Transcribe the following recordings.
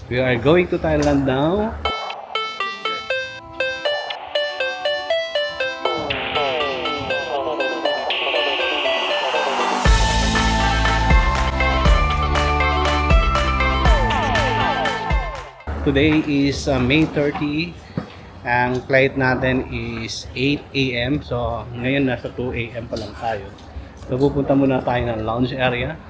We are going to Thailand now. Today is May 30. Ang flight natin is 8 AM. So, ngayon nasa 2 AM pa lang tayo. So, pupunta muna tayo ng lounge area.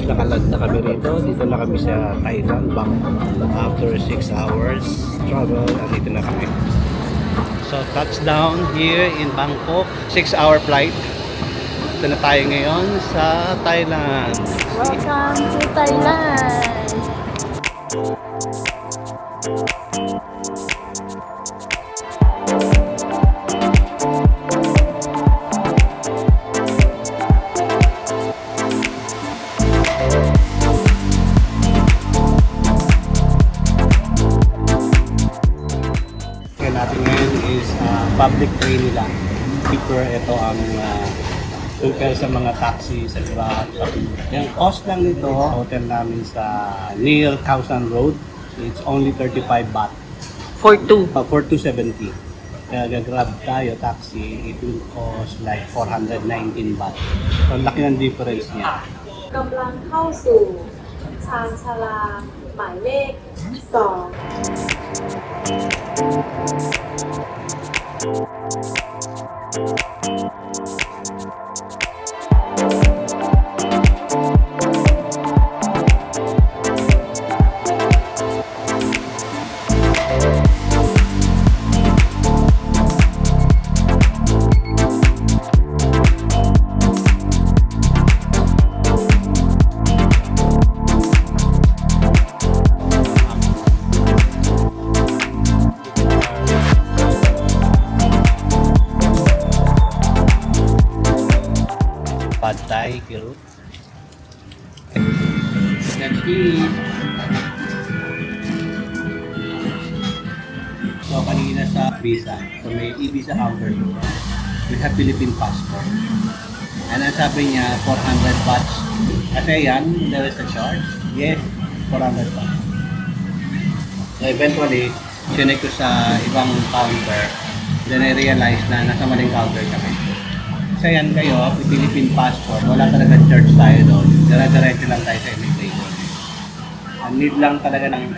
Nakalag na kami rito. Dito na kami sa Thailand, Bangkok. After 6 hours travel, dito na kami. So, touchdown here in Bangkok. 6-hour flight. Dito na tayo ngayon sa Thailand. Welcome to Thailand! Natin ngayon is public train nila. Cheaper ito ang compare sa mga taxi sa Grab. Yung cost lang nito, hotel namin sa near Khao San Road, it's only 35 baht. For two. For 270. Kaya Grab tayo, taxi, it will cost like 419 baht. So, ang laki ng difference niya. กำลังเข้าสู่ชานชาลาหมายเลข Pad Thai, Kirut. Let's eat. So, kanina sa visa. So, may e-visa counter dito. We have Philippine passport. And ang sabi niya, 400 bahts. Kasi yan, there is a charge. Yes, 400 bahts. So, eventually, sinek ko sa ibang counter. Then I realized na nasa maling counter kami. Kasi yan kayo, Philippine passport, wala talaga charge tayo doon. Dire-diretso lang tayo sa immigration. Ang need lang talaga ng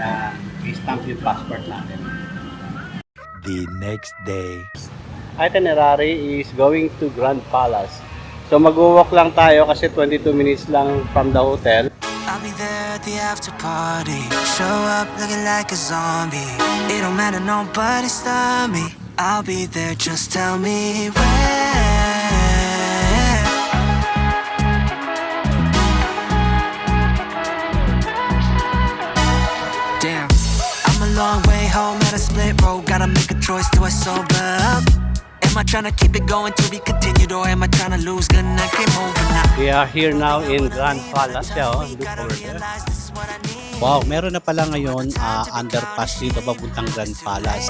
i-stamp yung passport natin. The next day. Itinerary is going to Grand Palace. So mag-walk lang tayo kasi 22 minutes lang from the hotel. I'll be there at the after party. Show up looking like a zombie. It don't matter, nobody stop me. I'll be there, just tell me where. Damn, I'm a long way home at a split road. Gotta make a choice, do I sober up? Am I trying to keep it going to be continued, or am I trying to lose? Gonna game over now. We are here now in Grand Palace. Look over there. Wow, meron na pala ngayon underpass dito papuntang Grand Palace.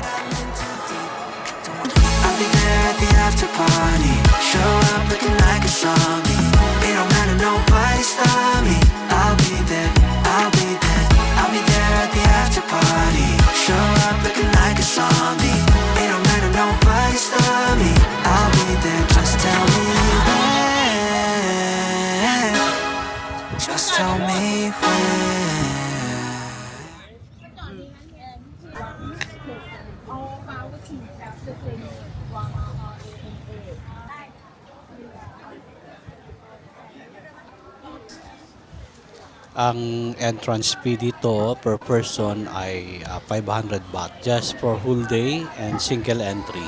I'll be there at the after party. Show up looking like a zombie. It don't matter, nobody stop me. I'll be there, I'll be there. I'll be there at the after party. Show up looking like a zombie. It don't matter, nobody stop me. I'll be there, just tell me where. Just tell me where. Ang entrance fee dito per person ay 500 baht just for whole day and single entry.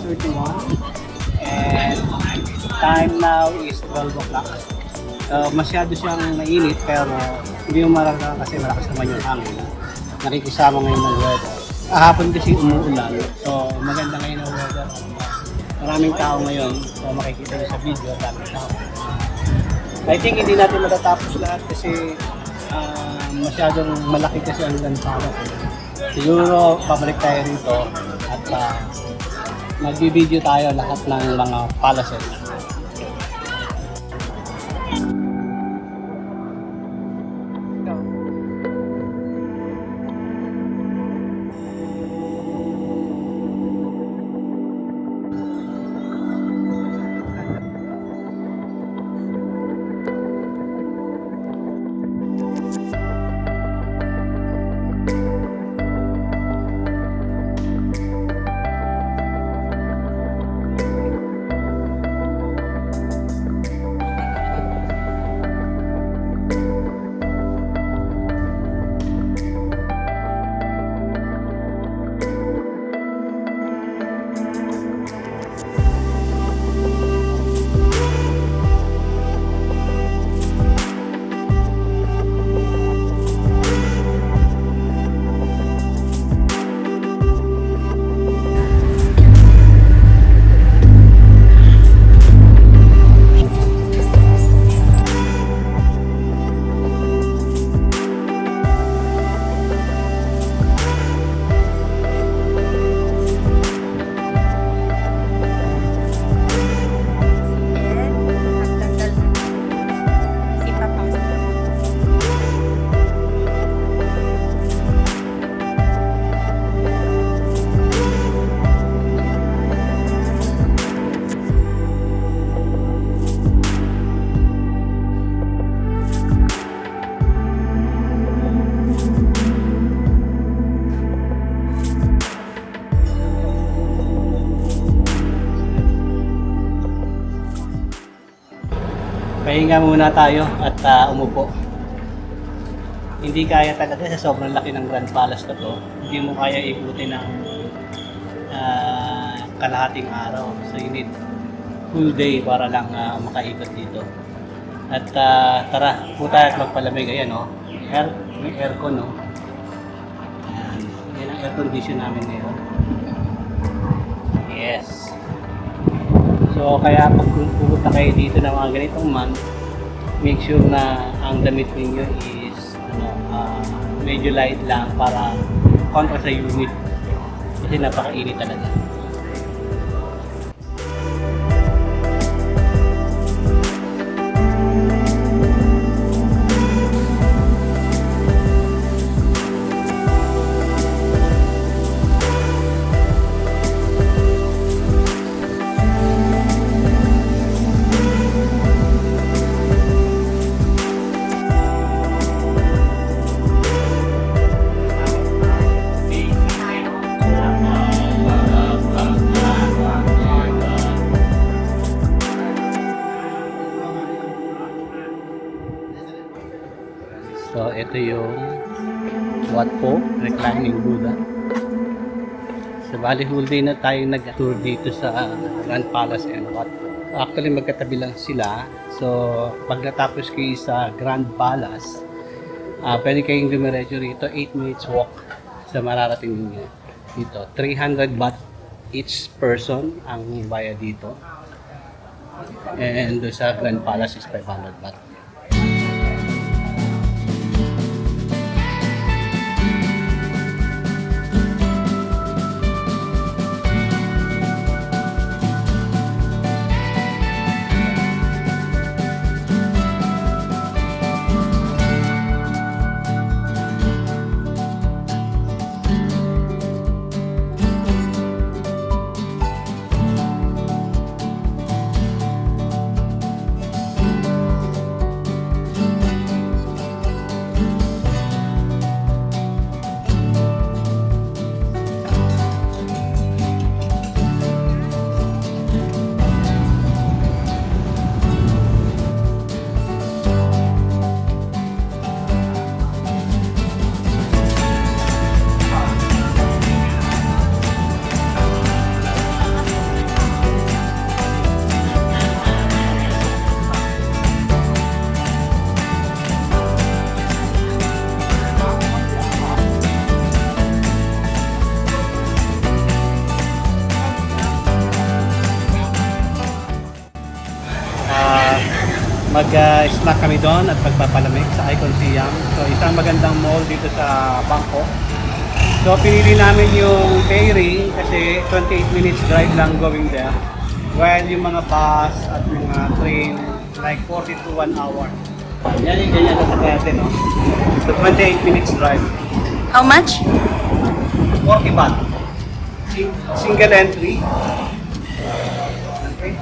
6:31 and time now is 12 o'clock. Masyado siyang mainit pero hindi mo maranasan kasi malakas naman yung hangin. Nakikisama ngayon ng weather. Kahapon kasi umuulan, so maganda ngayon ang weather. Maraming tao ngayon, so makikita niyo sa video, daming tao. I think hindi natin matatapos lahat kasi masyadong malaki kasi ang Grand Palace. Siguro babalik tayo rito at mag-video tayo lahat ng mga palaces. Pahinga muna tayo at umupo. Hindi kaya talaga sa sobrang laki ng Grand Palace na to. Hindi mo kaya ikutin ng kalahating araw. So you need full day para lang makaikot dito. At tara, po tayo at magpalamig. Ayan o, may aircon o. Yan ang air condition namin ngayon. Yes. So kaya pag pupunta kayo dito ng mga ganitong month, make sure na ang damit ninyo is medyo light lang para kontra sa humid. Kasi napakainit talaga. So, ito yung Wat Po, Reclining Buddha. So, bali whole day na tayo nag-tour dito sa Grand Palace and Wat Po. Actually, magkatabi lang sila. So, pag natapos kayo sa Grand Palace, pwede kayong dumiretso rito, 8 minutes walk sa mararating ninyo dito. 300 baht each person ang bayad dito. And sa Grand Palace is 500 baht. mag-snack kami doon at magpapalamig sa Icon Siam. So isang magandang mall dito sa Bangkok. So pinili namin yung ferry kasi 28 minutes drive lang going there. While yung mga bus at mga train like 40 to 1 hour. Yan yung ganyan sa natin, no? So 28 minutes drive. How much? 40 baht. Single entry. Okay.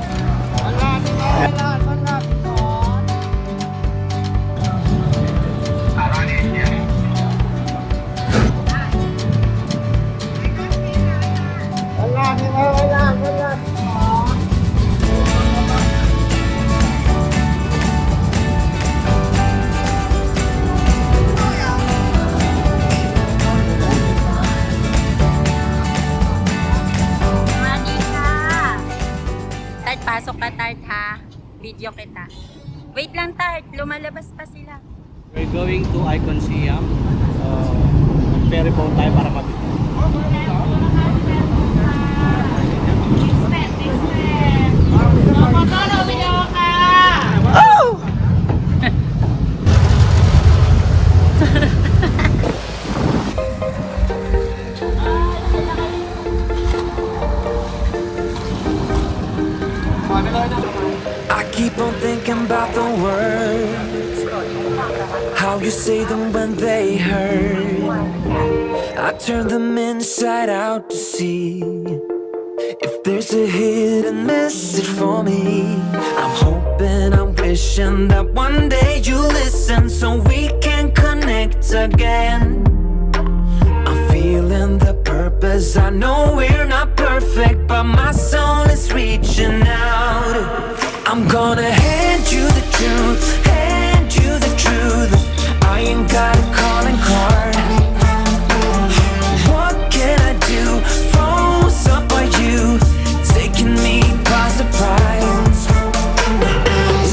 Tart, pasok ka, Tart, ha? Video kita. Wait lang, Tart. Lumalabas pa sila. We're going to Icon Siam. So, ferry boat tayo para mabito. I keep on thinking about the words, how you say them when they hurt. I turn them inside out to see if there's a hidden message for me. I'm hoping, I'm wishing that one day you listen so we can connect again. I'm feeling the purpose. I know we're not perfect, but my soul is reaching out. I'm gonna hand you the truth, hand you the truth. I ain't got a calling card. What can I do? Froze up by you, taking me by surprise.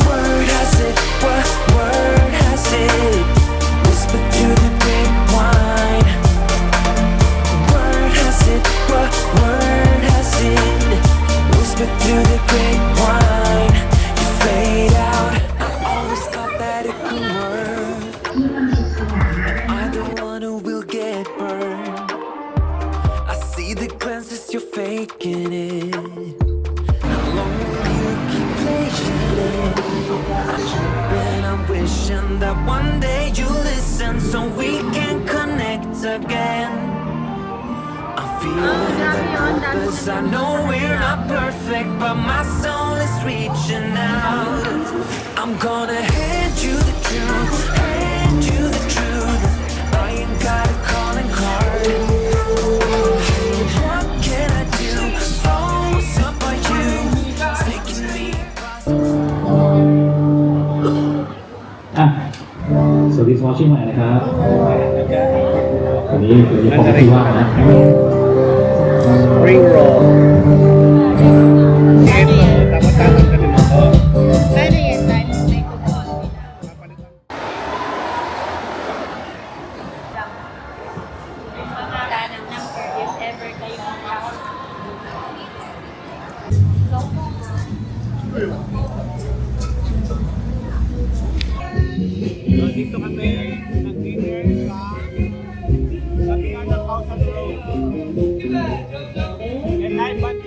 Word has it, what word has it? Whisper through the grapevine. Word has it, what word has it? Whisper through the grapevine. You fade out. I always thought that it could work. Am I the one who will get burned? I see the glances you're faking it. How long will you keep playing it? I'm hoping, I'm wishing that one day you listen so we can connect again. I'm feeling the purpose. I know we're not perfect, but my soul is reaching out. I'm gonna hand you the truth, hand you the truth. I ain't got a calling card. What can I do? Phones up by you, taking me by สวัสดีสมาชิกใหม่นะครับวันนี้ผมคิดว่านะ Spring roll. Ito, tapos tatang ka din ako. Wala ng number if ever kayo ang So, dito kami nag-dinner sa Tiana House on the Road. And live band